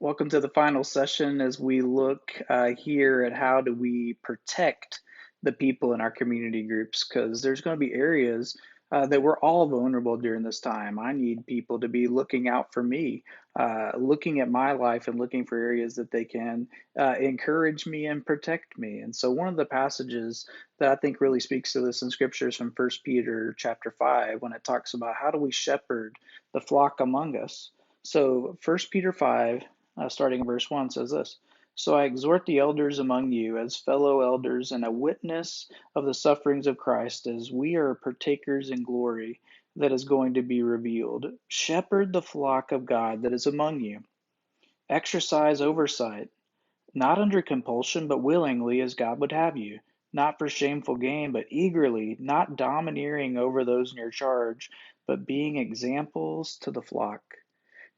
Welcome to the final session as we look here at how do we protect the people in our community groups because there's going to be areas that we're all vulnerable during this time. I need people to be looking out for me, looking at my life and looking for areas that they can encourage me and protect me. And so one of the passages that I think really speaks to this in scripture is from First Peter chapter 5 when it talks about how do we shepherd the flock among us. So First Peter 5 starting in verse 1 says this. So I exhort the elders among you as fellow elders and a witness of the sufferings of Christ, as we are partakers in glory that is going to be revealed. Shepherd the flock of God that is among you. Exercise oversight, not under compulsion, but willingly, as God would have you, not for shameful gain, but eagerly, not domineering over those in your charge, but being examples to the flock.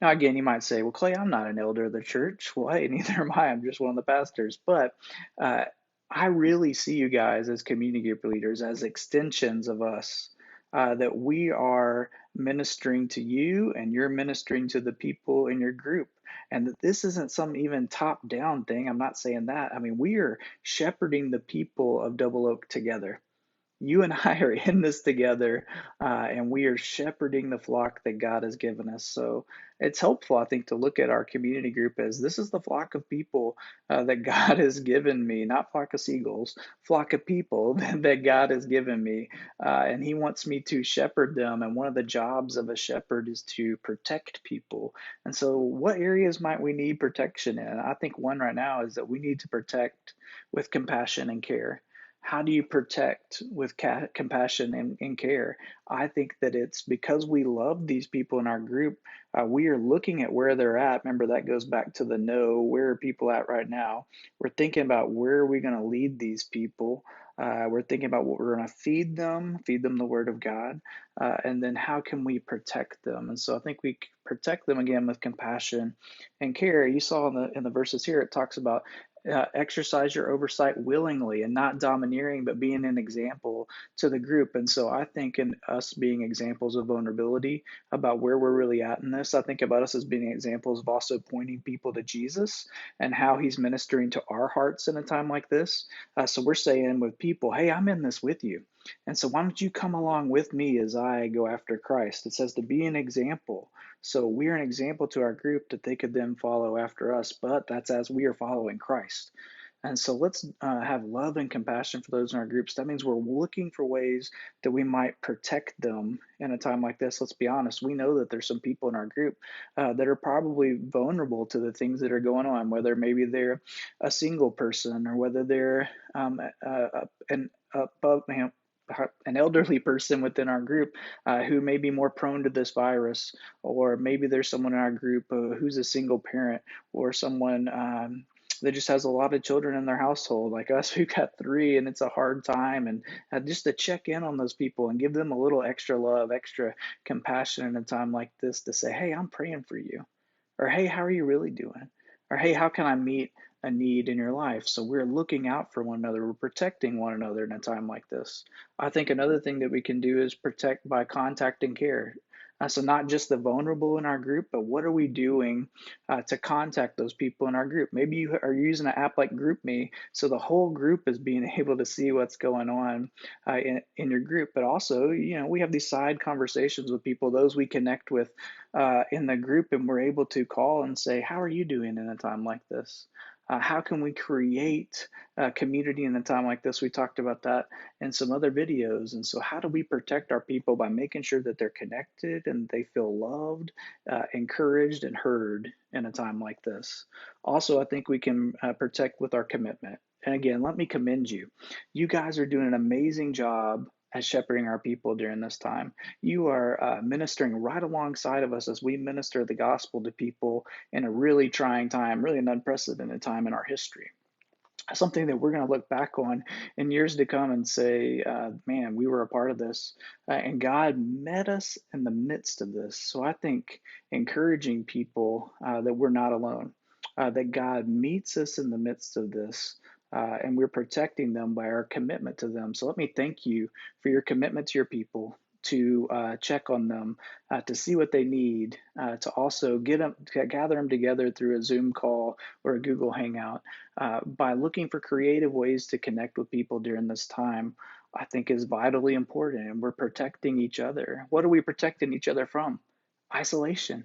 Now, again, you might say, well, Clay, I'm not an elder of the church. Well, hey, neither am I. I'm just one of the pastors. But uh, I really see you guys as community group leaders as extensions of us, that we are ministering to you and you're ministering to the people in your group. And that this isn't some even top down thing. I'm not saying that. I mean, we are shepherding the people of Double Oak together. You and I are in this together, and we are shepherding the flock that God has given us. So it's helpful, I think, to look at our community group as this is the flock of people that God has given me, not flock of seagulls, flock of people that God has given me. And He wants me to shepherd them. And one of the jobs of a shepherd is to protect people. And so, what areas might we need protection in? I think one right now is that we need to protect with compassion and care. How do you protect with compassion and care? I think that it's because we love these people in our group. We are looking at where they're at. Remember, that goes back to the know. Where are people at right now? We're thinking about where are we going to lead these people. We're thinking about what we're going to feed them the word of God, and then how can we protect them? And so I think we protect them again with compassion and care. You saw in the verses here, it talks about exercise your oversight willingly and not domineering, but being an example to the group. And so I think in us being examples of vulnerability about where we're really at in this, I think about us as being examples of also pointing people to Jesus and how he's ministering to our hearts in a time like this. So we're saying with people, hey, I'm in this with you. And so why don't you come along with me as I go after Christ? It says to be an example. So we're an example to our group that they could then follow after us, but that's as we are following Christ. And so let's have love and compassion for those in our groups. That means we're looking for ways that we might protect them in a time like this. Let's be honest. We know that there's some people in our group that are probably vulnerable to the things that are going on, whether maybe they're a single person or whether they're an above, an elderly person within our group who may be more prone to this virus, or maybe there's someone in our group who's a single parent, or someone that just has a lot of children in their household, like us, who got three, and it's a hard time. And just to check in on those people and give them a little extra love, extra compassion in a time like this to say, hey, I'm praying for you. Or, hey, how are you really doing? Or, hey, how can I meet a need in your life? So we're looking out for one another. We're protecting one another in a time like this. I think another thing that we can do is protect by contact and care. So not just the vulnerable in our group, but what are we doing to contact those people in our group? Maybe you are using an app like GroupMe, so the whole group is being able to see what's going on in your group. But also, we have these side conversations with people, those we connect with in the group, and we're able to call and say, how are you doing in a time like this? How can we create a community in a time like this? We talked about that in some other videos. And so, how do we protect our people by making sure that they're connected and they feel loved, encouraged, and heard in a time like this? Also, I think we can protect with our commitment. And again, let me commend you. You guys are doing an amazing job at shepherding our people during this time. You are ministering right alongside of us as we minister the gospel to people in a really trying time, really an unprecedented time in our history. Something that we're going to look back on in years to come and say, man, we were a part of this. And God met us in the midst of this. So I think encouraging people that we're not alone, that God meets us in the midst of this. And we're protecting them by our commitment to them. So let me thank you for your commitment to your people. to check on them, to see what they need, to also gather them together through a Zoom call or a Google Hangout, by looking for creative ways to connect with people during this time, I think is vitally important. And we're protecting each other. What are we protecting each other from? Isolation.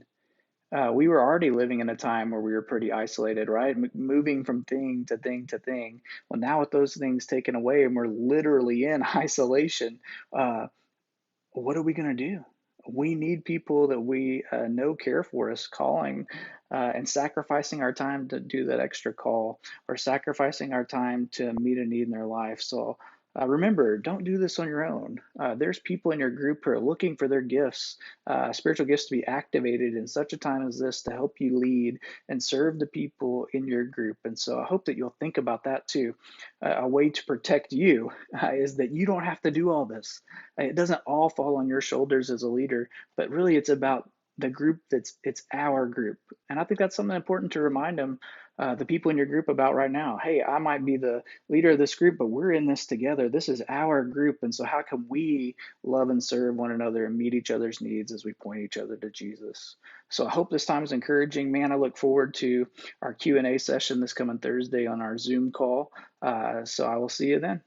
We were already living in a time where we were pretty isolated, right? Moving from thing to thing to thing. Well, now with those things taken away and we're literally in isolation, uh, what are we going to do? We need people that we know care for us, calling and sacrificing our time to do that extra call or sacrificing our time to meet a need in their life. So remember, don't do this on your own. There's people in your group who are looking for their gifts, spiritual gifts to be activated in such a time as this to help you lead and serve the people in your group. And so I hope that you'll think about that too. A way to protect you is that you don't have to do all this. It doesn't all fall on your shoulders as a leader, but really it's about the group it's our group. And I think that's something important to remind them, the people in your group about right now. Hey, I might be the leader of this group, but we're in this together. This is our group. And so how can we love and serve one another and meet each other's needs as we point each other to Jesus? So I hope this time is encouraging. Man, I look forward to our Q&A session this coming Thursday on our Zoom call. So I will see you then.